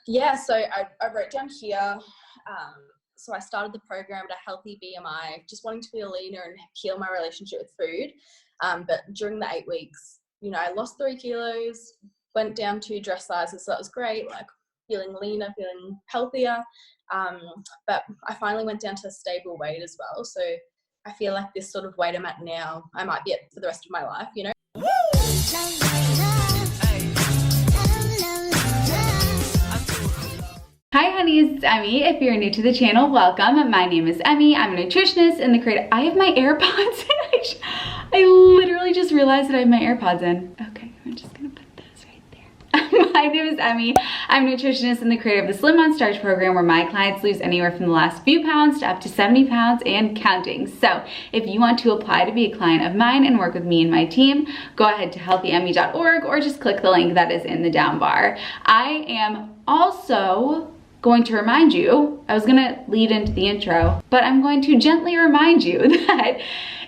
Yeah, so I wrote down here, so I started the program at a healthy BMI, just wanting to feel leaner and heal my relationship with food. But during the 8 weeks, I lost 3 kilos, went down 2 dress sizes, so that was great, like feeling leaner, feeling healthier. But I finally went down to a stable weight as well. So I feel like this sort of weight I'm at now, I might be at for the rest of my life, Hi honeys, it's Emmie. If you're new to the channel, welcome. My name is Emmie. I'm a nutritionist and the creator. I have my AirPods in. I literally just realized that I have my AirPods in. Okay, I'm just gonna put those right there. My name is Emmie. I'm a nutritionist and the creator of the Slim on Starch program, where my clients lose anywhere from the last few pounds to up to 70 pounds and counting. So if you want to apply to be a client of mine and work with me and my team, go ahead to healthyemmie.org or just click the link that is in the down bar. I am also going to remind you, I was gonna lead into the intro, but I'm going to gently remind you that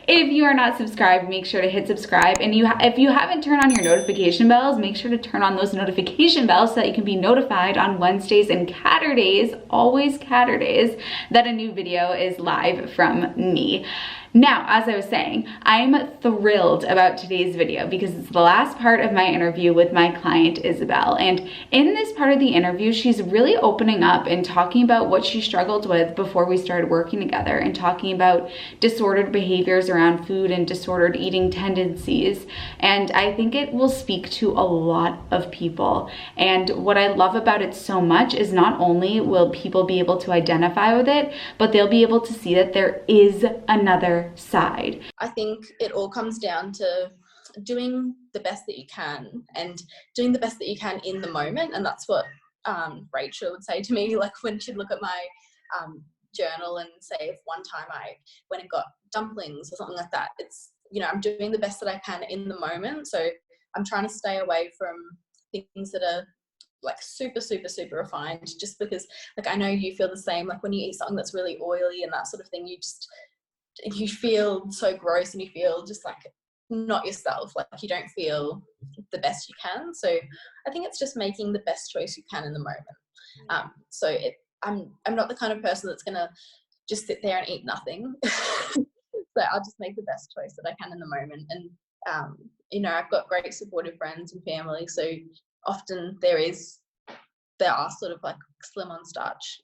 if you are not subscribed, make sure to hit subscribe. And if you haven't turned on your notification bells, make sure to turn on those notification bells so that you can be notified on Wednesdays and Catterdays, always Catterdays, that a new video is live from me. Now, as I was saying, I'm thrilled about today's video because it's the last part of my interview with my client, Isabelle. And in this part of the interview, she's really opening up and talking about what she struggled with before we started working together, and talking about disordered behaviors around food and disordered eating tendencies. And I think it will speak to a lot of people. And what I love about it so much is not only will people be able to identify with it, but they'll be able to see that there is another side. I think it all comes down to doing the best that you can, and doing the best that you can in the moment. And that's what Rachel would say to me, like when she'd look at my journal and say if one time I went and got dumplings or something like that, it's, I'm doing the best that I can in the moment. So I'm trying to stay away from things that are like super, super, super refined, just because like I know you feel the same. Like when you eat something that's really oily and that sort of thing, you feel so gross and you feel just like not yourself, like you don't feel the best you can. So I think it's just making the best choice you can in the moment. I'm not the kind of person that's gonna just sit there and eat nothing. So I'll just make the best choice that I can in the moment. And I've got great supportive friends and family, so often there are sort of like slim on starch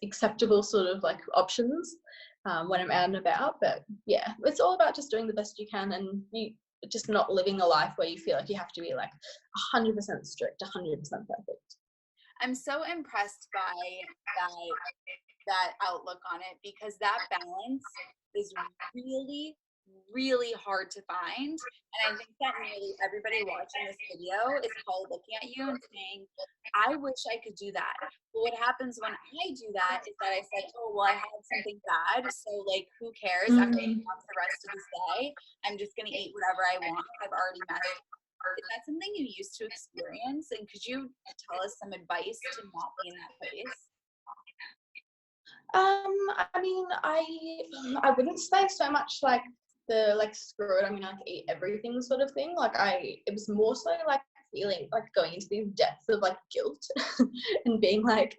acceptable sort of like options when I'm out and about. But yeah, it's all about just doing the best you can, and you just not living a life where you feel like you have to be like 100% strict, 100% perfect. I'm so impressed by that outlook on it, because that balance is really, really hard to find. And I think that nearly everybody watching this video is probably looking at you and saying, I wish I could do that. But what happens when I do that is that I said, oh, well, I had something bad, so like, who cares? I'm going to eat the rest of this day. I'm just going to eat whatever I want. I've already mastered. Is that something you used to experience? And could you tell us some advice to not be in that place? I mean, I wouldn't say so much like the like screw it, I'm gonna like eat everything sort of thing. It was more so like feeling like going into these depths of like guilt and being like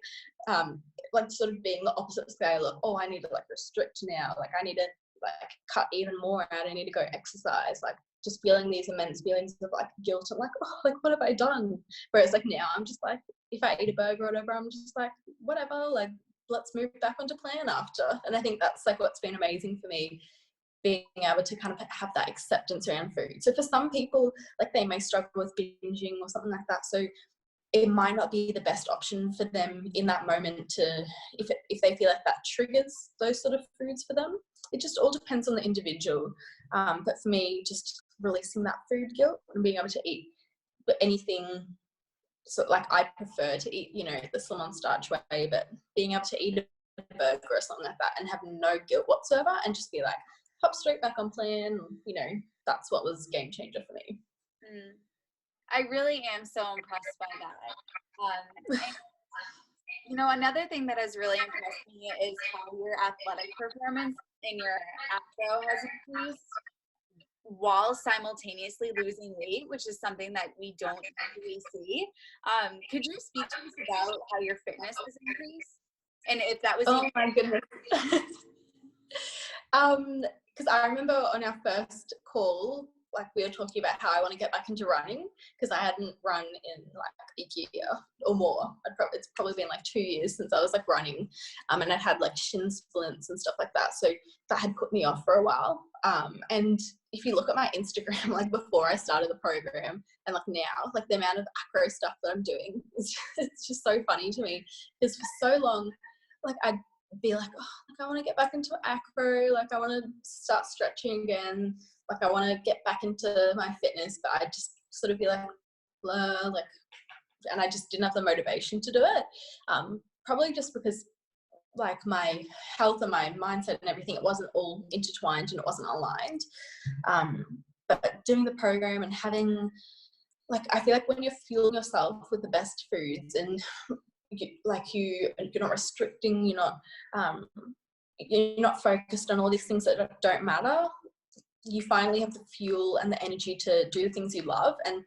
sort of being the opposite scale of, oh, I need to like restrict now, like I need to like cut even more out, I need to go exercise, like just feeling these immense feelings of like guilt and like, oh, like what have I done? Whereas like now I'm just like, if I eat a burger or whatever, I'm just like, whatever, like let's move back onto plan after. And I think that's like what's been amazing for me, being able to kind of have that acceptance around food. So for some people, like they may struggle with binging or something like that, so it might not be the best option for them in that moment to, if they feel like that triggers those sort of foods for them. It just all depends on the individual. But for me, just releasing that food guilt and being able to eat anything. So like I prefer to eat, the slim on starch way, but being able to eat a burger or something like that and have no guilt whatsoever and just be like, hop straight back on plan, that's what was game changer for me. I really am so impressed by that. Another thing that has really impressed me is how your athletic performance in your afro has increased. while simultaneously losing weight, which is something that we don't usually see. Could you speak to us about how your fitness has increased? And if that was Oh my goodness. Because I remember on our first call, like we were talking about how I want to get back into running, because I hadn't run in like a year or more. It's probably been like 2 years since I was like running, and I had like shin splints and stuff like that. So that had put me off for a while. And if you look at my Instagram, like before I started the program and like now, like the amount of acro stuff that I'm doing, it's just so funny to me. Because for so long, like I'd be like, oh, like I want to get back into acro, like I want to start stretching again, like I want to get back into my fitness, but I just sort of be like, blah, like, and I just didn't have the motivation to do it. Probably just because like my health and my mindset and everything, it wasn't all intertwined and it wasn't aligned. But doing the program and having, like, I feel like when you're fueling yourself with the best foods and you're not restricting, you're not focused on all these things that don't matter, you finally have the fuel and the energy to do the things you love. And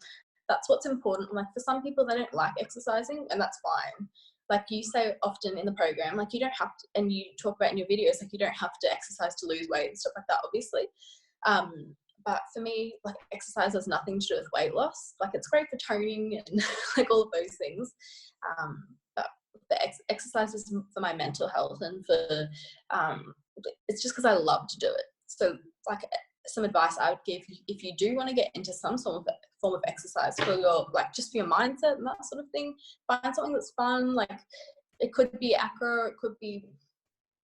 that's what's important. Like for some people, they don't like exercising, and that's fine. Like you say often in the program, like you don't have to, and you talk about in your videos, like you don't have to exercise to lose weight and stuff like that, obviously. But for me, like exercise has nothing to do with weight loss. Like it's great for toning and like all of those things. But the exercise is for my mental health and for, it's just because I love to do it. So like some advice I would give, if you do want to get into some sort of form of exercise for your, like just for your mindset and that sort of thing, find something that's fun. Like it could be acro, it could be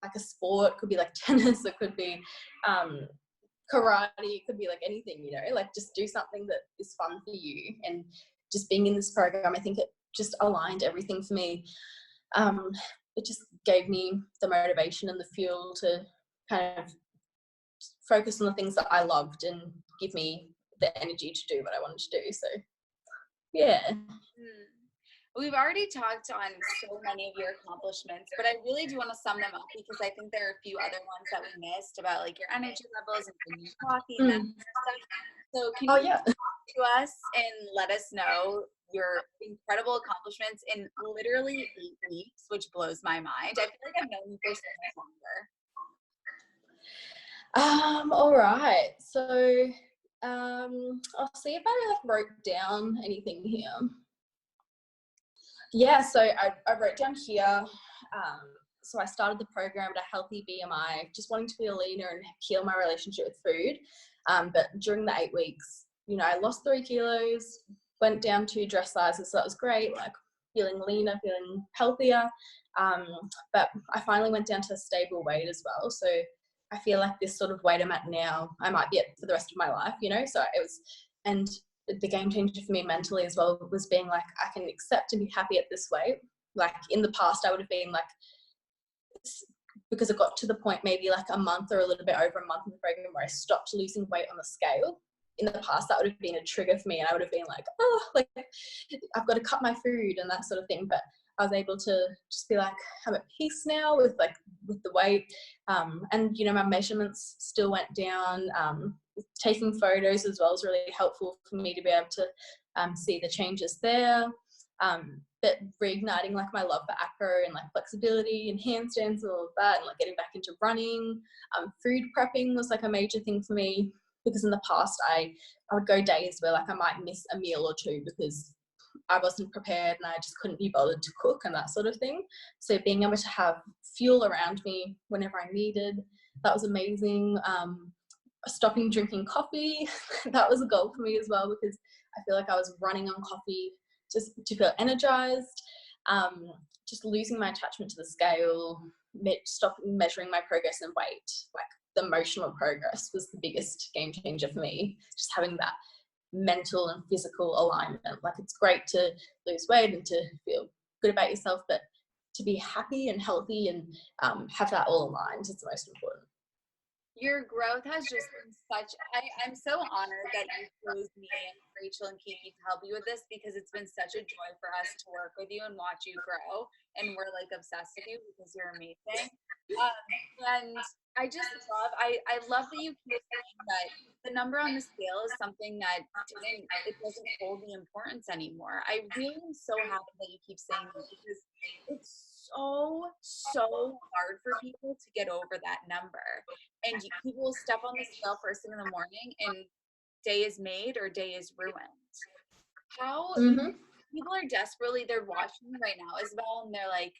like a sport, it could be like tennis, it could be karate, it could be like anything, like just do something that is fun for you. And just being in this program, I think it just aligned everything for me. It just gave me the motivation and the fuel to kind of focus on the things that I loved and give me the energy to do what I wanted to do. So yeah. We've already talked on so many of your accomplishments, but I really do want to sum them up because I think there are a few other ones that we missed about like your energy levels and drinking coffee and that kind of stuff. So can you talk to us and let us know your incredible accomplishments in literally 8 weeks, which blows my mind. I feel like I've known you for so much longer. All right. So I'll see if I like wrote down anything here. Yeah, so I wrote down here, so I started the program at a healthy BMI, just wanting to feel leaner and heal my relationship with food. But during the 8 weeks, I lost 3 kilos, went down 2 dress sizes, so that was great, like feeling leaner, feeling healthier. But I finally went down to a stable weight as well. So I feel like this sort of weight I'm at now, I might be at for the rest of my life, so it was, and the game changer for me mentally as well was being like, I can accept and be happy at this weight. Like in the past, I would have been like, because it got to the point maybe like a month or a little bit over a month in the program where I stopped losing weight on the scale. In the past, that would have been a trigger for me, and I would have been like, oh, like I've got to cut my food and that sort of thing. But I was able to just be like, I'm at peace now with the weight. And my measurements still went down. Taking photos as well was really helpful for me to be able to see the changes there. But reigniting like my love for acro and like flexibility and handstands and all of that, and like getting back into running. Food prepping was like a major thing for me, because in the past I would go days where like I might miss a meal or two because I wasn't prepared and I just couldn't be bothered to cook and that sort of thing. So being able to have fuel around me whenever I needed, that was amazing. Stopping drinking coffee, that was a goal for me as well, because I feel like I was running on coffee just to feel energized. Just losing my attachment to the scale, stopping measuring my progress in weight, like the emotional progress was the biggest game changer for me. Just having that mental and physical alignment. Like it's great to lose weight and to feel good about yourself, but to be happy and healthy and have that all aligned is the most important. Your growth has just been I'm so honored that you chose me and Rachel and Kiki to help you with this, because it's been such a joy for us to work with you and watch you grow, and we're like obsessed with you because you're amazing. And I love that you keep saying that the number on the scale is something that it doesn't hold the importance anymore. I really am so happy that you keep saying that, because it's so hard for people to get over that number. And people will step on the scale first thing in the morning and day is made or day is ruined. How Mm-hmm. people are desperately, they're watching me right now, Isabelle, and they're like,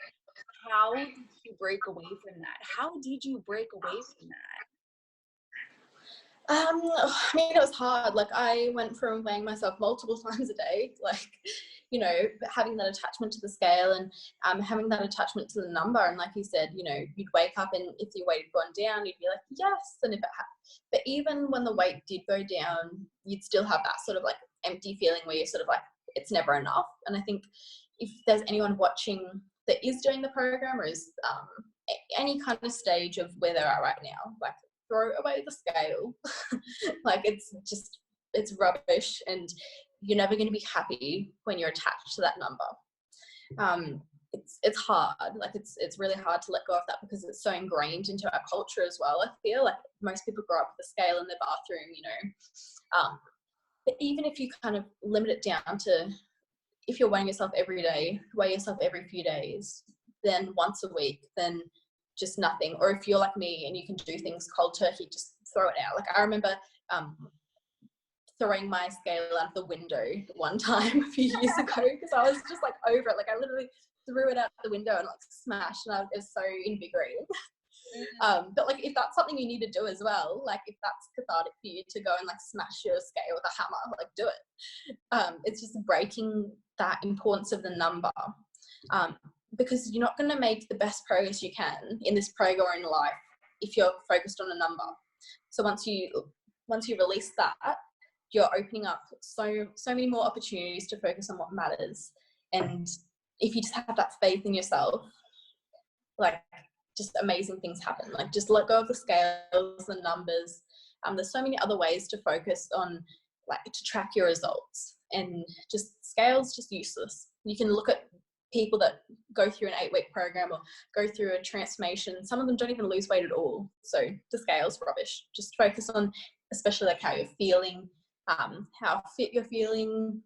how did you break away from that? How did you break away from that? I mean, it was hard. Like, I went from weighing myself multiple times a day, like, you know, having that attachment to the scale and having that attachment to the number. And like you said, you know, you'd wake up and if your weight had gone down, you'd be like, yes. And if it had, but even when the weight did go down, you'd still have that sort of like empty feeling where you're sort of like, it's never enough. And I think if there's anyone watching that is doing the program or is any kind of stage of where they're at right now, like, throw away the scale. Like, it's rubbish, and you're never going to be happy when you're attached to that number. It's hard. Like, it's really hard to let go of that because it's so ingrained into our culture as well. I feel like most people grow up with a scale in their bathroom, you know. But even if you kind of limit it down to, if you're weighing yourself every day, weigh yourself every few days, then once a week, then just nothing. Or if you're like me and you can do things cold turkey, just throw it out. Like, I remember throwing my scale out of the window one time a few years ago because I was just like over it. Like, I literally threw it out the window and like smashed, and it was so invigorating. But like, if that's something you need to do as well, like if that's cathartic for you to go and like smash your scale with a hammer, like do it. It's just breaking that importance of the number. Because you're not going to make the best progress you can in this program or in life if you're focused on a number. So once you release that, you're opening up so many more opportunities to focus on what matters. And if you just have that faith in yourself, like, just amazing things happen. Like, just let go of the scales, the numbers. There's so many other ways to focus on, like, to track your results, and just scales just useless. You can look at people that go through an 8-week program or go through a transformation. Some of them don't even lose weight at all. So the scale's rubbish. Just focus on, especially like how you're feeling, how fit you're feeling,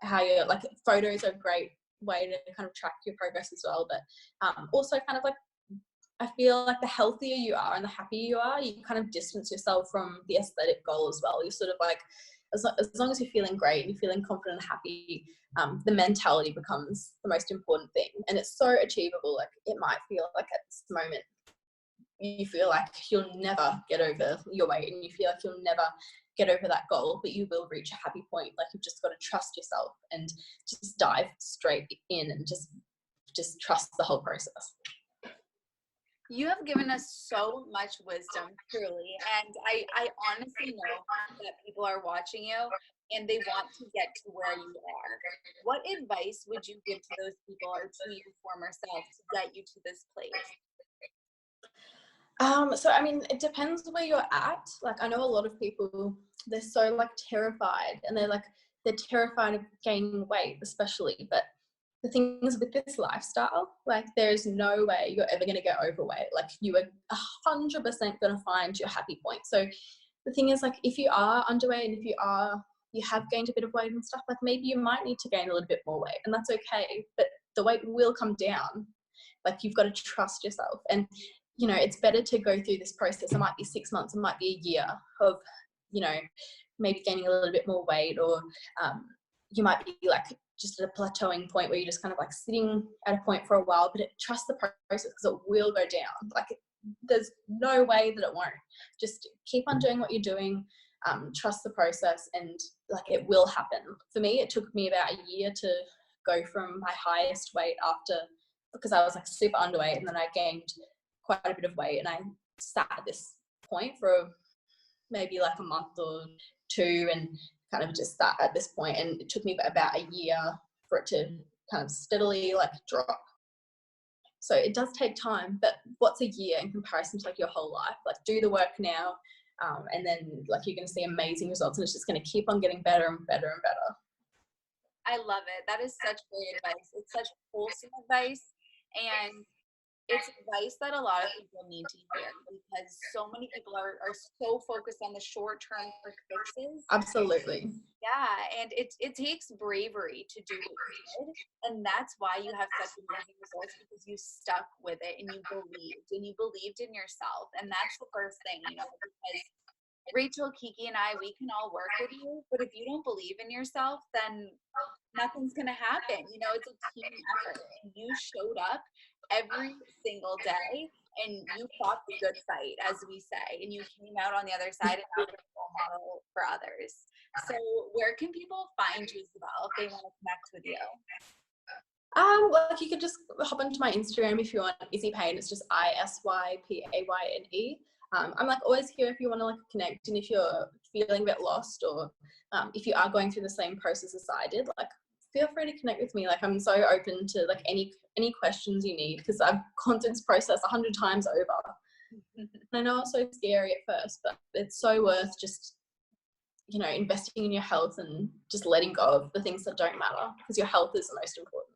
how you're, like, photos are a great way to kind of track your progress as well. But also kind of like, I feel like the healthier you are and the happier you are, you kind of distance yourself from the aesthetic goal as well. You're sort of like, as long as you're feeling great, you're feeling confident and happy, the mentality becomes the most important thing. And it's so achievable. Like, it might feel like at this moment you feel like you'll never get over your weight and you feel like you'll never get over that goal, but you will reach a happy point. Like, you've just got to trust yourself and just dive straight in and just trust the whole process. You have given us so much wisdom, truly. And I honestly know that people are watching you and they want to get to where you are. What advice would you give to those people or to your former self to get you to this place? So, I mean, it depends where you're at. Like, I know a lot of people, they're so like terrified, and they're terrified of gaining weight, especially. But the thing is, with this lifestyle, like, there's no way you're ever going to get overweight. Like, you are 100% going to find your happy point. So the thing is, like, if you are underweight and if you have gained a bit of weight and stuff, like, maybe you might need to gain a little bit more weight, and that's okay. But the weight will come down. Like, you've got to trust yourself. And, you know, it's better to go through this process. It might be 6 months, it might be a year of, you know, maybe gaining a little bit more weight, or you might be like just at a plateauing point where you're just kind of like sitting at a point for a while, but trust the process because it will go down. Like, there's no way that it won't. Just keep on doing what you're doing, trust the process, and like, it will happen. For me, it took me about a year to go from my highest weight because I was like super underweight, and then I gained quite a bit of weight, and I sat at this point for maybe like a month or two and kind of just sat at this point, and it took me about a year for it to kind of steadily like drop. So it does take time, but what's a year in comparison to like your whole life? Like, do the work now, and then like, you're going to see amazing results, and it's just going to keep on getting better and better and better. I love it. That is such great advice. It's such wholesome advice. And it's advice that a lot of people need to hear, because so many people are so focused on the short-term quick fixes. Absolutely. Yeah, and it takes bravery to do what you did, and that's why you have such amazing results, because you stuck with it and you believed in yourself, and that's the first thing, you know, because Rachel, Kiki, and I, we can all work with you, but if you don't believe in yourself, then nothing's gonna happen. You know, it's a team effort, and you showed up every single day, and you fought the good fight, as we say, and you came out on the other side, and now you're a role model for others. So where can people find you, Isabelle, if they want to connect with you? Like you could just hop onto my Instagram if you want. Izzy Payne. It's just ISYPAYNE. I'm like always here if you want to like connect, and if you're feeling a bit lost, or if you are going through the same process as I did, like feel free to connect with me. Like I'm so open to like any questions you need, because I've gone through this process 100 times over. I know it's so scary at first, but it's so worth just, you know, investing in your health and just letting go of the things that don't matter, because your health is the most important.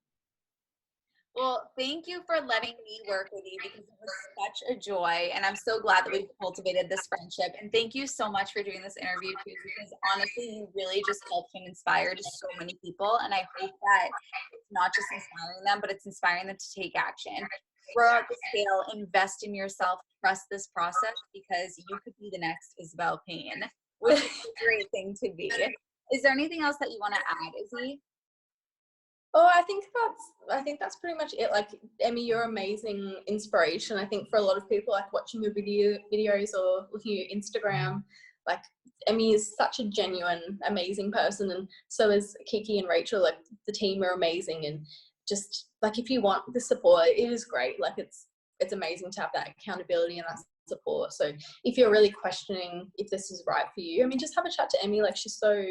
Well, thank you for letting me work with you, because it was such a joy, and I'm so glad that we've cultivated this friendship. And thank you so much for doing this interview too, because honestly, you really just helped and inspired so many people, and I hope that it's not just inspiring them, but it's inspiring them to take action. Throw out the scale, invest in yourself, trust this process, because you could be the next Isabelle Payne, which is a great thing to be. Is there anything else that you want to add, Izzy? Oh, I think that's pretty much it. Like, Emmie, you're amazing inspiration. I think for a lot of people, like watching your videos or looking at your Instagram, like Emmie is such a genuine, amazing person, and so is Kiki and Rachel. Like the team are amazing, and just like if you want the support, it is great. Like it's amazing to have that accountability and that support. So if you're really questioning if this is right for you, I mean, just have a chat to Emmie. Like she's so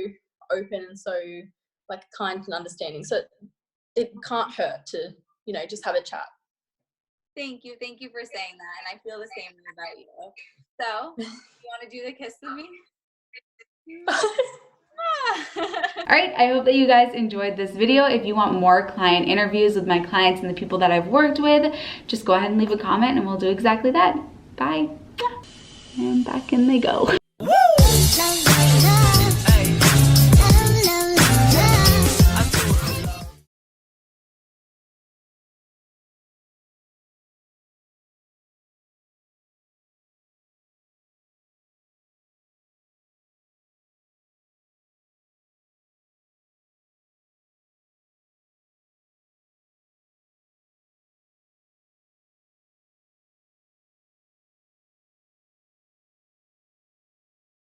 open and so like kind and understanding. So it can't hurt to, you know, just have a chat. Thank you for saying that, and I feel the same way about you. So, you want to do the kiss with me? All right, I hope that you guys enjoyed this video. If you want more client interviews with my clients and the people that I've worked with, just go ahead and leave a comment and we'll do exactly that. Bye. And back in they go.